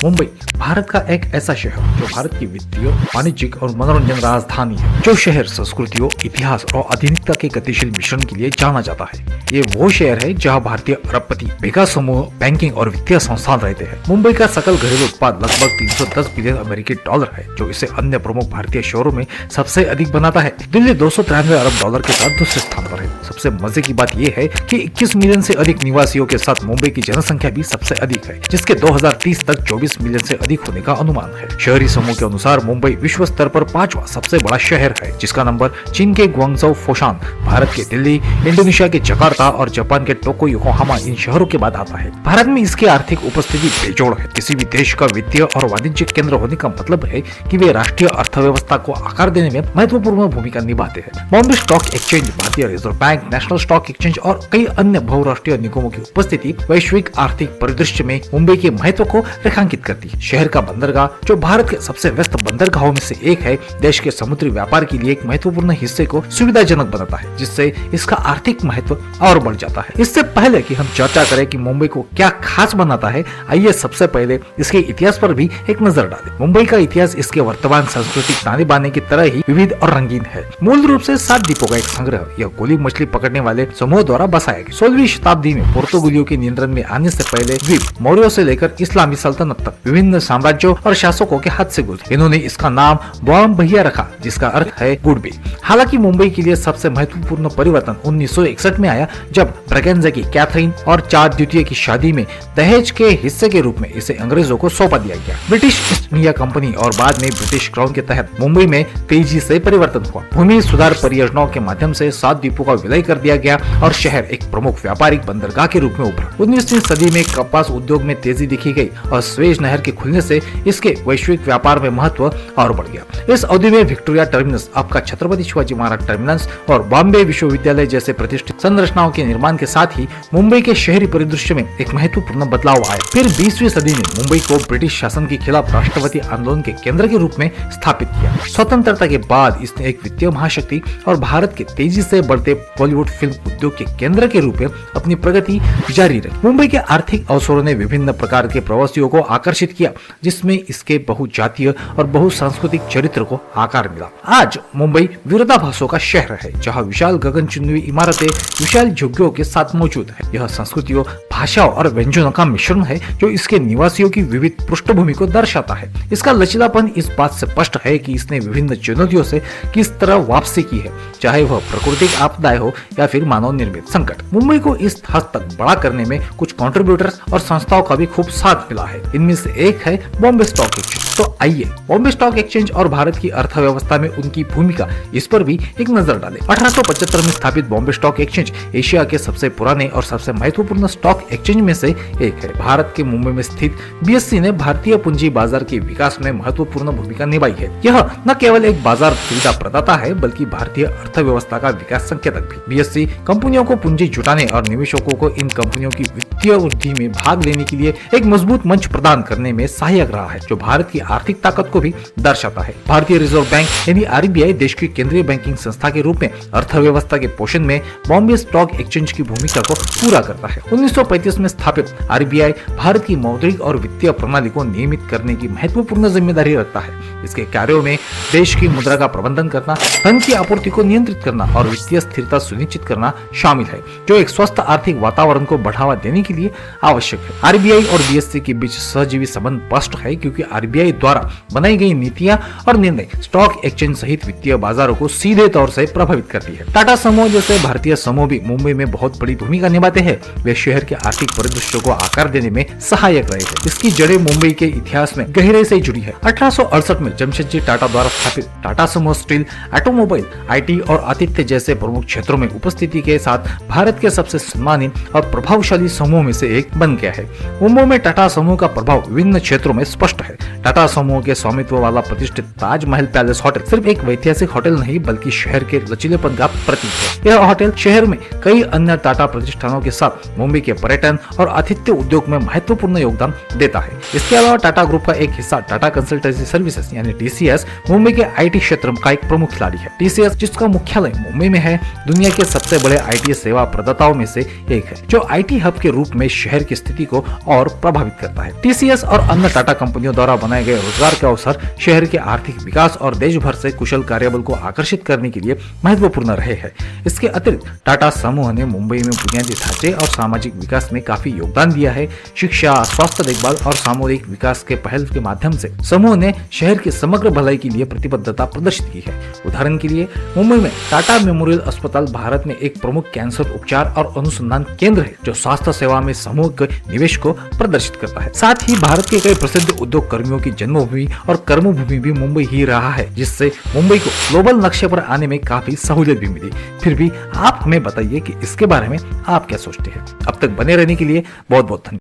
मुंबई भारत का एक ऐसा शहर जो भारत की वित्तीय, वाणिज्यिक और मनोरंजन राजधानी है। जो शहर संस्कृतियों, इतिहास और आधुनिकता के गतिशील मिश्रण के लिए जाना जाता है। ये वो शहर है जहाँ भारतीय अरबपति, मेगा समूह, बैंकिंग और वित्तीय संस्थान रहते हैं। मुंबई का सकल घरेलू उत्पाद लगभग 310 बिलियन अमेरिकी डॉलर है, जो इसे अन्य प्रमुख भारतीय शहरों में सबसे अधिक बनाता है। दिल्ली 293 अरब डॉलर के साथ दूसरे स्थान पर है। सबसे मजे की बात यह है कि 21 मिलियन से अधिक निवासियों के साथ मुंबई की जनसंख्या भी सबसे अधिक है, जिसके 2030 तक 24 मिलियन से अधिक होने का अनुमान है। शहरी समूह के अनुसार मुंबई विश्व स्तर पर 5वां सबसे बड़ा शहर है, जिसका नंबर चीन के ग्वांगझो, फोशान, भारत के दिल्ली, इंडोनेशिया के जकार्ता और जापान के टोक्यो, योकोहामा इन शहरों के बाद आता है। भारत में इसकी आर्थिक उपस्थिति बेजोड़ है। किसी भी देश का वित्तीय और वाणिज्यिक केंद्र होने का मतलब है कि वे राष्ट्रीय अर्थव्यवस्था को आकार देने में महत्वपूर्ण भूमिका निभाते हैं। बॉम्बे स्टॉक एक्सचेंज, भारतीय reserve bank, national stock exchange और कई अन्य बहुराष्ट्रीय निगमों की उपस्थिति वैश्विक आर्थिक परिदृश्य में मुंबई के महत्व को रेखांकित करती है। शहर का बंदरगाह, जो भारत के सबसे व्यस्त बंदरगाहों में से एक है, देश के समुद्री व्यापार के लिए एक महत्वपूर्ण हिस्से को सुविधाजनक बनाता है, जिससे इसका आर्थिक महत्व और बढ़ जाता है। इससे पहले कि हम चर्चा करें कि मुंबई को क्या खास बनाता है, आइए सबसे पहले इसके इतिहास पर भी एक नजर डालें। मुंबई का इतिहास इसके वर्तमान सांस्कृतिक ताने बाने की तरह ही विविध और रंगीन है। मूल रूप से 7 द्वीपों का एक संग्रह, यह गोली मछली पकड़ने वाले समूह द्वारा बसाया गया। 16वीं शताब्दी में पोर्तुगलियों के नियंत्रण में आने से पहले द्वीप मौर्यों से लेकर इस्लामी सल्तनत तक विभिन्न साम्राज्यों और शासकों के हाथ से गुजरे। इन्होंने इसका नाम बॉम भैया रखा, जिसका अर्थ है गुड बे। हालांकि मुंबई के लिए सबसे महत्वपूर्ण परिवर्तन 1961 में आया, जब ब्रगेंजा की कैथरीन और चार्ल्स द्वितीय की शादी में दहेज के हिस्से के रूप में इसे अंग्रेजों को सौंपा दिया गया। ब्रिटिश ईस्ट इंडिया कंपनी और बाद में ब्रिटिश क्राउन के तहत मुंबई में तेजी से परिवर्तन हुआ। भूमि सुधार परियोजनाओं के माध्यम से 7 द्वीपों का विलय कर दिया गया और शहर एक प्रमुख व्यापारिक बंदरगाह के रूप में उभरा। 19वीं सदी में कपास उद्योग में तेजी दिखी गई और स्वेज नहर के खुलने से इसके वैश्विक व्यापार में महत्व और बढ़ गया। इस अवधि में विक्टोरिया टर्मिनस, आपका छत्रपति शिवाजी महाराज टर्मिनस और बॉम्बे विश्वविद्यालय जैसे प्रतिष्ठित संरचनाओं के निर्माण के साथ ही मुंबई के शहरी परिदृश्य में एक महत्वपूर्ण बदलाव आया। फिर 20वीं सदी में मुंबई को ब्रिटिश शासन के खिलाफ राष्ट्रवादी आंदोलन के केंद्र के रूप में स्थापित किया। स्वतंत्रता के बाद इसने एक वित्तीय महाशक्ति और भारत के तेजी से बढ़ते बॉलीवुड फिल्म उद्योग के केंद्र के रूप में अपनी प्रगति जारी रखी। मुंबई के आर्थिक अवसरों ने विभिन्न प्रकार के प्रवासियों को आकर्षित किया, जिसमें इसके बहुजातीय और बहुसांस्कृतिक चरित्र को आकार मिला। आज मुंबई विरोधाभासों का शहर है, जहां विशाल गगनचुंबी इमारतें विशाल झुग्गियों के साथ मौजूद है। यह संस्कृतियों, भाषाओं और व्यंजनों का मिश्रण है, जो इसके निवासियों की विविध पृष्ठभूमि को दर्शाता है। इसका लचीलापन इस बात से स्पष्ट है कि इसने विभिन्न चुनौतियों से किस तरह वापसी की है, चाहे वह प्राकृतिक आपदाएं हो या फिर मानव निर्मित संकट। मुंबई को इस हद तक बड़ा करने में कुछ कंट्रीब्यूटर्स और संस्थाओं का भी खूब साथ मिला है। इनमें से एक है बॉम्बे स्टॉक एक्सचेंज। तो आइए बॉम्बे स्टॉक एक्सचेंज और भारत की अर्थव्यवस्था में उनकी भूमिका, इस पर भी एक नजर डालें। 1875 में स्थापित बॉम्बे स्टॉक एक्सचेंज एशिया के सबसे पुराने और सबसे महत्वपूर्ण स्टॉक एक्सचेंज में से एक है। भारत के मुंबई में स्थित बीएससी ने भारतीय पूंजी बाजार के विकास में महत्वपूर्ण भूमिका निभाई है। यह न केवल एक बाजार सुविधा प्रदाता है, बल्कि भारतीय अर्थव्यवस्था का विकास संकेतक भी। बीएससी कंपनियों को पूंजी जुटाने और निवेशकों को इन कंपनियों की वित्तीय वृद्धि में भाग लेने के लिए एक मजबूत मंच प्रदान करने में सहायक रहा है, जो भारत की आर्थिक ताकत को भी दर्शाता है। भारतीय रिजर्व बैंक यानी आरबीआई देश की केंद्रीय बैंकिंग संस्था के रूप में अर्थव्यवस्था के पोषण में बॉम्बे स्टॉक एक्सचेंज की भूमिका को पूरा करता है। 1935 में स्थापित आरबीआई भारत की मौद्रिक और वित्तीय प्रणाली को नियमित करने की महत्वपूर्ण जिम्मेदारी रखता है। इसके कार्यों में देश की मुद्रा का प्रबंधन करना, धन की आपूर्ति को नियंत्रित करना और वित्तीय स्थिरता सुनिश्चित करना शामिल है, जो एक स्वस्थ आर्थिक वातावरण को बढ़ावा देने के लिए आवश्यक है। आरबीआई और बीएससी के बीच सहजीवी संबंध स्पष्ट है, क्योंकि आरबीआई द्वारा बनाई गई नीतियां और निर्णय स्टॉक एक्सचेंज सहित वित्तीय बाजारों को सीधे तौर से प्रभावित करती है। टाटा समूह जैसे भारतीय समूह भी मुंबई में बहुत बड़ी भूमिका निभाते हैं। वे शहर के आर्थिक परिदृश्य को आकार देने में सहायक रहे हैं। इसकी जड़ें मुंबई के इतिहास में गहरे से जुड़ी है। 1868 में जमशेदजी टाटा द्वारा स्थापित टाटा समूह स्टील, ऑटोमोबाइल, आईटी और आतिथ्य जैसे प्रमुख क्षेत्रों में उपस्थिति के साथ भारत के सबसे सम्मानित और प्रभावशाली समूह में से एक बन गया है। मुंबई में टाटा समूह का प्रभाव विभिन्न क्षेत्रों में स्पष्ट है। टाटा समूह के स्वामित्व वाला प्रतिष्ठित ताजमहल पैलेस होटल सिर्फ एक ऐतिहासिक होटल नहीं, बल्कि शहर के लचीलेपन का प्रतीक है। यह होटल शहर में कई अन्य टाटा प्रतिष्ठानों के साथ मुंबई के पर्यटन और आतिथ्य उद्योग में महत्वपूर्ण योगदान देता है। इसके अलावा टाटा ग्रुप का एक हिस्सा टाटा कंसल्टेंसी सर्विसेज यानी टीसीएस मुंबई के आईटी क्षेत्र का एक प्रमुख खिलाड़ी है। टीसीएस, जिसका मुख्यालय मुंबई में है, दुनिया के सबसे बड़े आईटी सेवा प्रदाताओं में से एक है, जो आईटी हब के रूप में शहर की स्थिति को और प्रभावित करता है। टीसीएस टीसीएस और अन्य टाटा कंपनियों द्वारा बनाए गए रोजगार के अवसर शहर के आर्थिक विकास और देश भर से कुशल कार्यबल को आकर्षित करने के लिए महत्वपूर्ण रहे हैं। इसके अतिरिक्त टाटा समूह ने मुंबई में बुनियादी ढांचे और सामाजिक विकास में काफी योगदान दिया है। शिक्षा, स्वास्थ्य देखभाल और सामूहिक विकास के पहल के माध्यम से समूह ने शहर की समग्र भलाई के लिए प्रतिबद्धता प्रदर्शित की है। उदाहरण के लिए मुंबई में टाटा मेमोरियल अस्पताल भारत में एक प्रमुख कैंसर उपचार और अनुसंधान केंद्र है, जो स्वास्थ्य सेवा में समूह के निवेश को प्रदर्शित करता है। साथ ही भारत के कई प्रसिद्ध उद्योग कर्मियों की जन्मभूमि और कर्मभूमि भी मुंबई ही रहा है, जिससे मुंबई को ग्लोबल नक्शे पर आने में काफी सहूलियत भी मिली। फिर भी आप हमें बताइए कि इसके बारे में आप क्या सोचते हैं। अब तक बने रहने के लिए बहुत बहुत धन्यवाद।